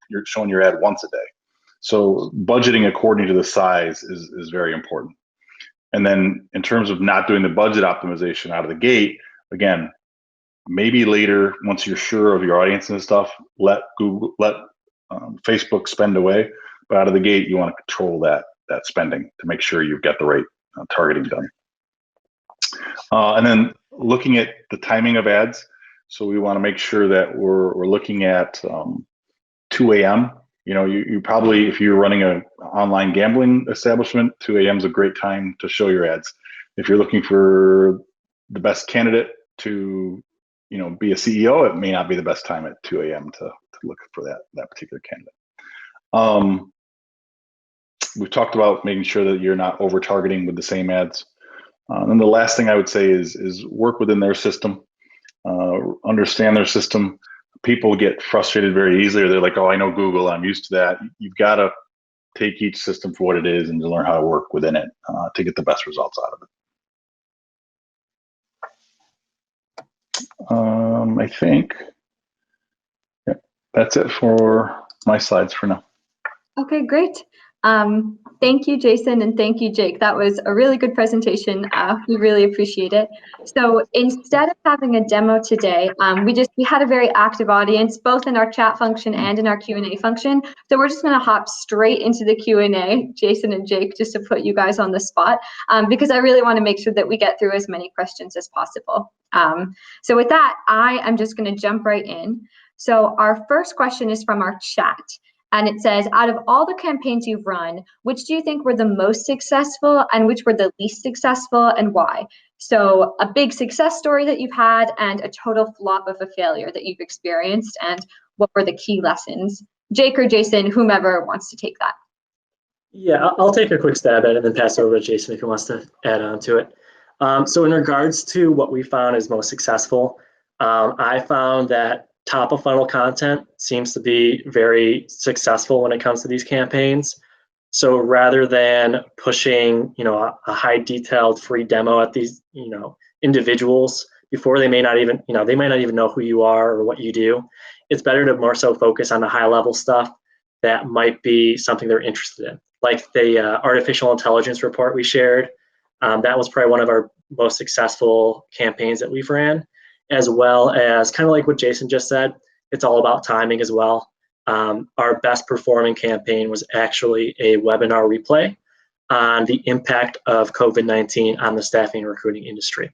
you're showing your ad once a day. So budgeting according to the size is very important. And then in terms of not doing the budget optimization out of the gate, again, maybe later, once you're sure of your audience and stuff, let Facebook spend away. But out of the gate, you want to control that spending to make sure you've got the right targeting done. And then looking at the timing of ads. So we want to make sure that we're looking at 2 a.m. You probably, if you're running an online gambling establishment, 2 a.m. is a great time to show your ads. If you're looking for the best candidate to be a CEO, it may not be the best time at 2 a.m. to look for that particular candidate. We've talked about making sure that you're not over targeting with the same ads. And the last thing I would say is work within their system, understand their system. People get frustrated very easily, or they're like, oh, I know Google, I'm used to that. You've got to take each system for what it is and to learn how to work within it to get the best results out of it. I think that's it for my slides for now. Okay, great. Thank you, Jason, and thank you, Jake. That was a really good presentation. We really appreciate it. So instead of having a demo today, we had a very active audience, both in our chat function and in our Q&A function. So we're just going to hop straight into the Q&A, Jason and Jake, just to put you guys on the spot, because I really want to make sure that we get through as many questions as possible. So with that, I am just going to jump right in. So our first question is from our chat. And it says, out of all the campaigns you've run, which do you think were the most successful and which were the least successful and why? So a big success story that you've had and a total flop of a failure that you've experienced, and what were the key lessons? Jake or Jason, whomever wants to take that. Yeah, I'll take a quick stab at it and then pass it over to Jason if he wants to add on to it. So in regards to what we found is most successful, I found that top of funnel content seems to be very successful when it comes to these campaigns. So rather than pushing, a high detailed free demo at these, individuals before they may not even, they might not even know who you are or what you do, it's better to more so focus on the high level stuff that might be something they're interested in. Like the artificial intelligence report we shared, that was probably one of our most successful campaigns that we've ran, as well as kind of like what Jason just said, it's all about timing as well. Our best performing campaign was actually a webinar replay on the impact of COVID-19 on the staffing and recruiting industry.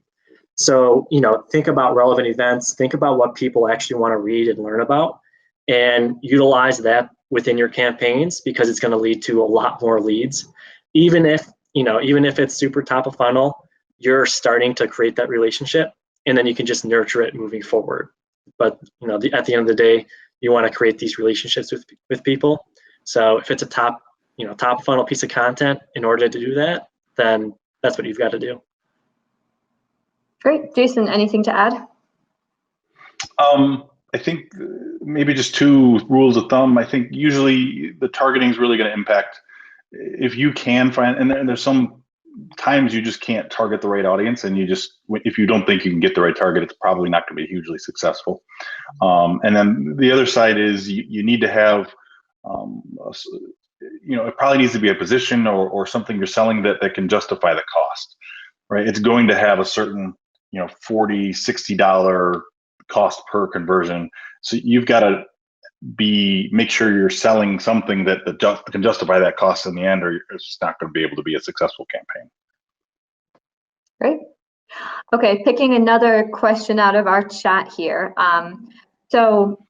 So, think about relevant events, think about what people actually want to read and learn about, and utilize that within your campaigns, because it's going to lead to a lot more leads. Even if it's super top of funnel, you're starting to create that relationship, and then you can just nurture it moving forward. But at the end of the day, you want to create these relationships with people. So if it's a top of funnel piece of content, in order to do that, then that's what you've got to do. Great. Jason, anything to add? I think maybe just 2 rules of thumb. I think usually the targeting is really going to impact if you can find, and there's some times you just can't target the right audience, and if you don't think you can get the right target, it's probably not going to be hugely successful. And then the other side is you need to have, it probably needs to be a position or something you're selling that can justify the cost, right? It's going to have a certain, $40, $60 cost per conversion. So you've got to make sure you're selling something that can justify that cost in the end, or it's not going to be able to be a successful campaign. Great. Okay, picking another question out of our chat here. So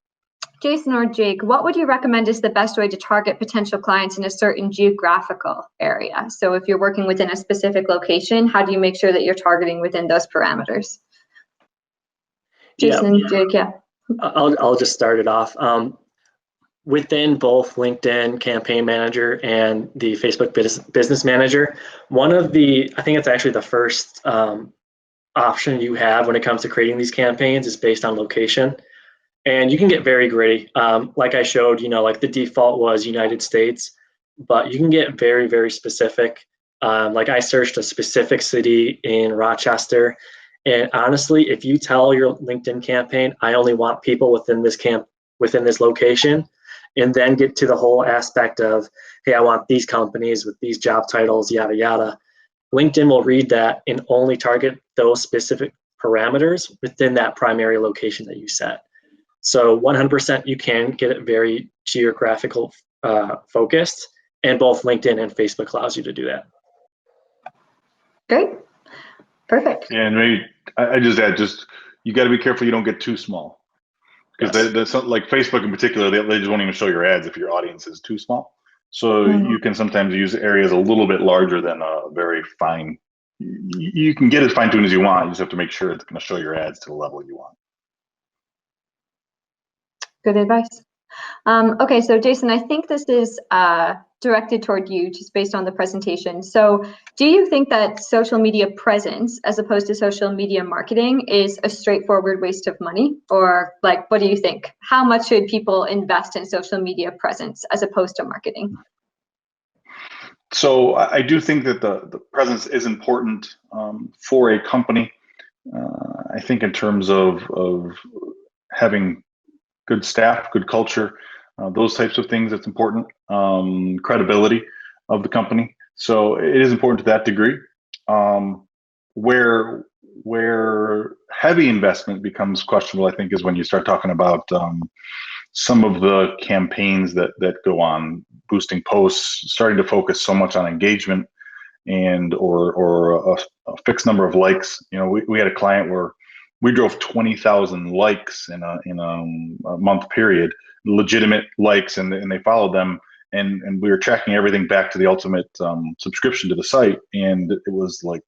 Jason or Jake, what would you recommend is the best way to target potential clients in a certain geographical area? So if you're working within a specific location, how do you make sure that you're targeting within those parameters? Jason and Jake, yeah. I'll just start it off. Within both LinkedIn Campaign Manager and the Facebook Business Manager, I think it's actually the first option you have when it comes to creating these campaigns is based on location. And you can get very gritty. Like I showed, like the default was United States, but you can get very, very specific. Like I searched a specific city in Rochester. And honestly, if you tell your LinkedIn campaign, I only want people within this location, and then get to the whole aspect of, hey, I want these companies with these job titles, yada, yada. LinkedIn will read that and only target those specific parameters within that primary location that you set. So 100% you can get it very geographical focused, and both LinkedIn and Facebook allows you to do that. Great. Perfect. And maybe I just add, you got to be careful you don't get too small, because yes. Like Facebook in particular, they just won't even show your ads if your audience is too small. So you can sometimes use areas a little bit larger than a very fine. You can get as fine tuned as you want. You just have to make sure it's going to show your ads to the level you want. Good advice. Okay, so Jason, I think this is directed toward you just based on the presentation. So do you think that social media presence as opposed to social media marketing is a straightforward waste of money? Or like, what do you think? How much should people invest in social media presence as opposed to marketing? So I do think that the presence is important for a company. I think in terms of having good staff, good culture, those types of things, it's important. Credibility of the company. So it is important to that degree. Where heavy investment becomes questionable, I think, is when you start talking about some of the campaigns that go on, boosting posts, starting to focus so much on engagement and or a fixed number of likes. We had a client where we drove 20,000 likes in a month period, legitimate likes, and they followed them, and we were tracking everything back to the ultimate subscription to the site, and it was like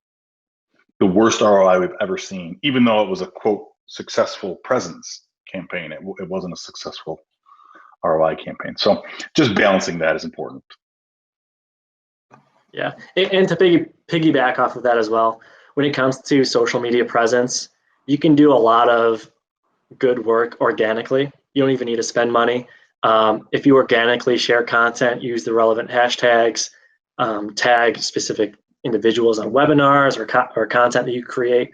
the worst ROI we've ever seen. Even though it was a quote successful presence campaign, it wasn't a successful ROI campaign. So just balancing that is important. Yeah, and to piggyback off of that as well, when it comes to social media presence, you can do a lot of good work organically. You don't even need to spend money. If you organically share content, use the relevant hashtags, tag specific individuals on webinars or content that you create,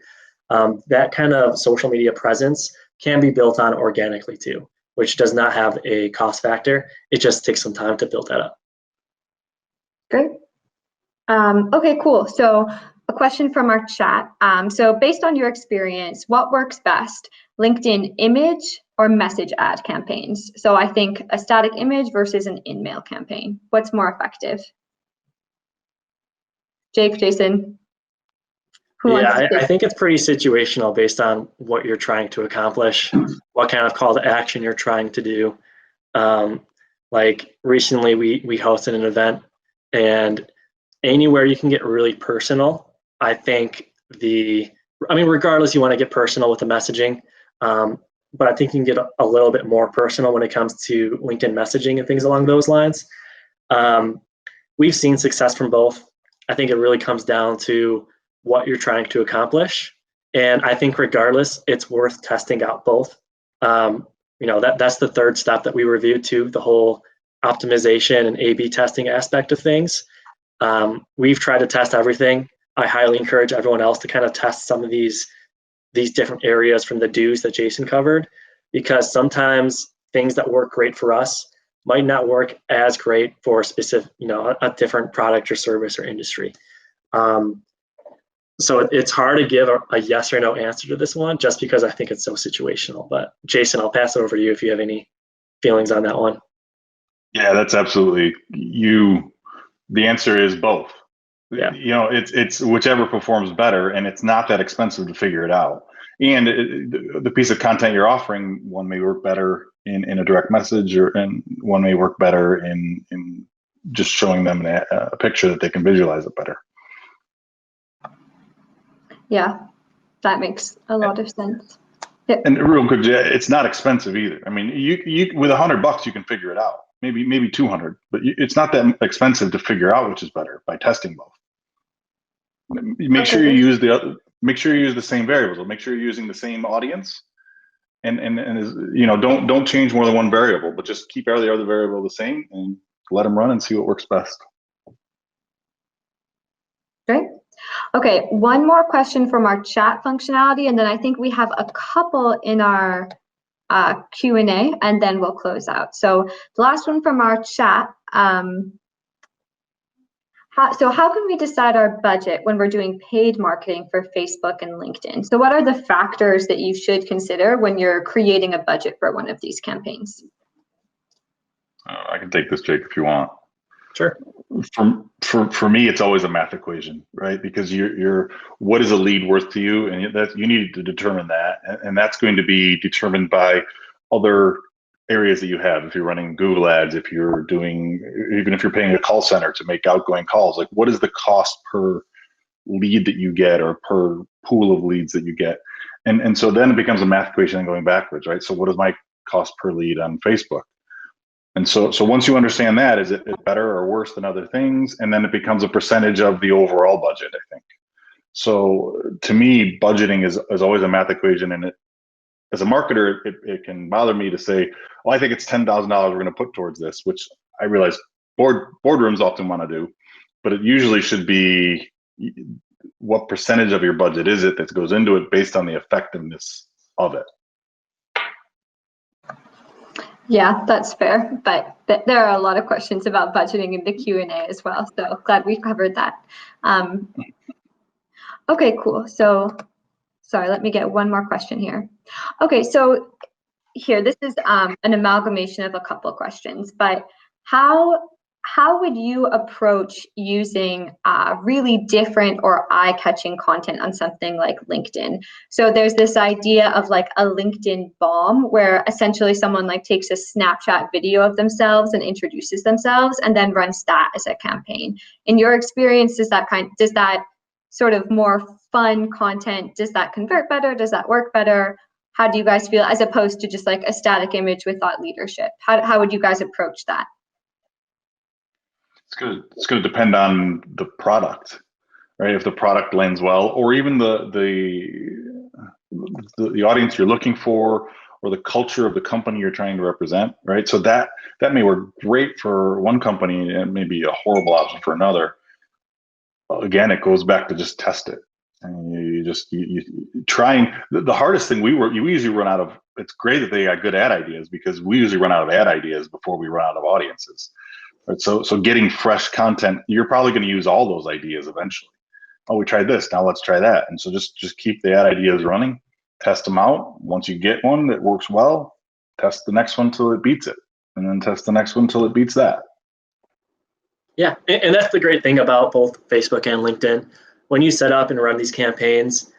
that kind of social media presence can be built on organically too, which does not have a cost factor. It just takes some time to build that up. Great. Okay, cool. So a question from our chat. So based on your experience, what works best, LinkedIn image or message ad campaigns? So I think a static image versus an in-mail campaign. What's more effective? Jake, Jason? Yeah, I think it's pretty situational based on what you're trying to accomplish, what kind of call to action you're trying to do. Like recently we hosted an event, and anywhere you can get really personal, I think regardless, you want to get personal with the messaging, but I think you can get a little bit more personal when it comes to LinkedIn messaging and things along those lines. We've seen success from both. I think it really comes down to what you're trying to accomplish. And I think regardless, it's worth testing out both. That's the third step that we reviewed too, the whole optimization and A/B testing aspect of things. We've tried to test everything. I highly encourage everyone else to kind of test some of these different areas from the do's that Jason covered, because sometimes things that work great for us might not work as great for a specific, a different product or service or industry. So it's hard to give a yes or no answer to this one, just because I think it's so situational. But Jason, I'll pass it over to you if you have any feelings on that one. Yeah, that's absolutely the answer is both. Yeah. It's whichever performs better, and it's not that expensive to figure it out. And the piece of content you're offering, one may work better in a direct message, and one may work better in just showing them a picture that they can visualize it better. Yeah, that makes a lot of sense. Yep. And real quick, it's not expensive either. I mean, you with $100 you can figure it out. Maybe 200, but it's not that expensive to figure out which is better by testing both. Make sure you use the same variables. Make sure you're using the same audience, and don't change more than one variable, but just keep every other variable the same and let them run and see what works best. Great. Okay, one more question from our chat functionality, and then I think we have a couple in our Q&A, and then we'll close out. So the last one from our chat, how can we decide our budget when we're doing paid marketing for Facebook and LinkedIn? So what are the factors that you should consider when you're creating a budget for one of these campaigns? I can take this, Jake, if you want. Sure. For me, it's always a math equation, right? Because what is a lead worth to you, and that you need to determine that, and that's going to be determined by other areas that you have. If you're running Google ads, even if you're paying a call center to make outgoing calls, like what is the cost per lead that you get or per pool of leads that you get, and so then it becomes a math equation and going backwards, right? So what is my cost per lead on Facebook? And so once you understand that, is it better or worse than other things? And then it becomes a percentage of the overall budget, I think. So to me, budgeting is always a math equation. And as a marketer, it can bother me to say, well, I think it's $10,000 we're going to put towards this, which I realize boardrooms often want to do, but it usually should be what percentage of your budget is it that goes into it based on the effectiveness of it. Yeah, that's fair, but there are a lot of questions about budgeting in the Q&A as well, so glad we covered that. Okay, cool. So, sorry, let me get one more question here. Okay, so here, this is an amalgamation of a couple questions, but how would you approach using really different or eye-catching content on something like LinkedIn? So there's this idea of like a LinkedIn bomb, where essentially someone like takes a Snapchat video of themselves and introduces themselves and then runs that as a campaign. In your experience, does that sort of more fun content, does that convert better? Does that work better? How do you guys feel, as opposed to just like a static image with thought leadership? How would you guys approach that? It's going to depend on the product, right? If the product lends well, or even the audience you're looking for, or the culture of the company you're trying to represent, right? So that may work great for one company and maybe a horrible option for another. Again, it goes back to just test it. And you trying. The hardest thing we usually run out of. It's great that they got good ad ideas, because we usually run out of ad ideas before we run out of audiences. Right? So getting fresh content, you're probably going to use all those ideas eventually. Oh, we tried this, now let's try that. And so just keep the ad ideas running, test them out. Once you get one that works well, test the next one till it beats it, and then test the next one till it beats that. Yeah, and that's the great thing about both Facebook and LinkedIn. When you set up and run these campaigns,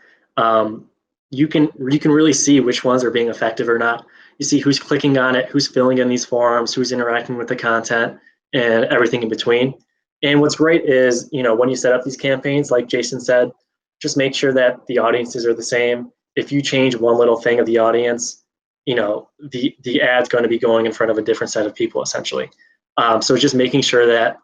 you can really see which ones are being effective or not. You see who's clicking on it, who's filling in these forums, who's interacting with the content, and everything in between. And what's great is, when you set up these campaigns, like Jason said, just make sure that the audiences are the same. If you change one little thing of the audience, the ad's going to be going in front of a different set of people, essentially. So just making sure that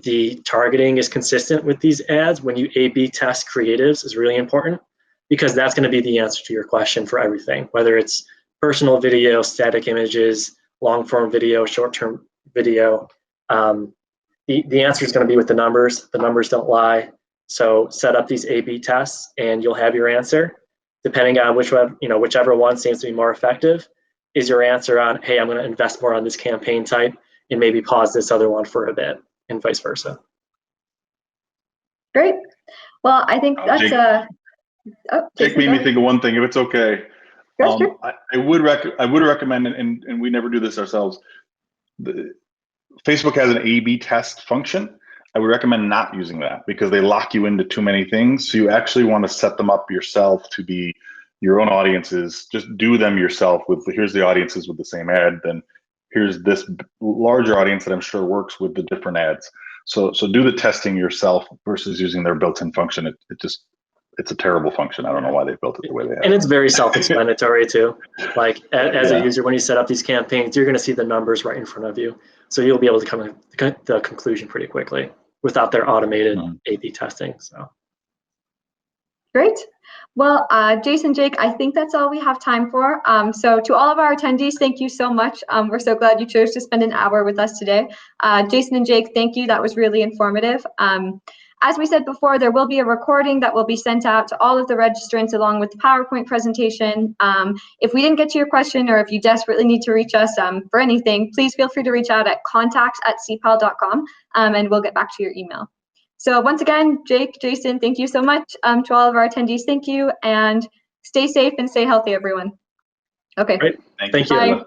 the targeting is consistent with these ads when you A/B test creatives is really important, because that's going to be the answer to your question for everything, whether it's personal video, static images, long-form video, short-term video. The answer is going to be with the numbers. The numbers don't lie. So set up these A/B tests and you'll have your answer. Depending on whichever one seems to be more effective is your answer on, hey, I'm going to invest more on this campaign type and maybe pause this other one for a bit, and vice versa. Great. Well, I think that's Jake made me think of one thing, if it's okay. Sure. I would recommend, and we never do this ourselves. Facebook has an A/B test function. I would recommend not using that, because they lock you into too many things. So you actually want to set them up yourself to be your own audiences. Just do them yourself with, here's the audiences with the same ad, then here's this larger audience that I'm sure works with the different ads. So do the testing yourself versus using their built-in function. It's a terrible function. I don't know why they built it the way they have. And it's very self-explanatory too. Like as a user, when you set up these campaigns, you're going to see the numbers right in front of you. So you'll be able to come to the conclusion pretty quickly without their automated A/B testing. So great. Well, Jason, Jake, I think that's all we have time for. So to all of our attendees, thank you so much. We're so glad you chose to spend an hour with us today. Jason and Jake, thank you. That was really informative. As we said before, there will be a recording that will be sent out to all of the registrants along with the PowerPoint presentation. If we didn't get to your question, or if you desperately need to reach us for anything, please feel free to reach out at contacts@cpal.com, and we'll get back to your email. So once again, Jake, Jason, thank you so much. To all of our attendees, thank you, and stay safe and stay healthy, everyone. Okay. Great. Thank you. Bye.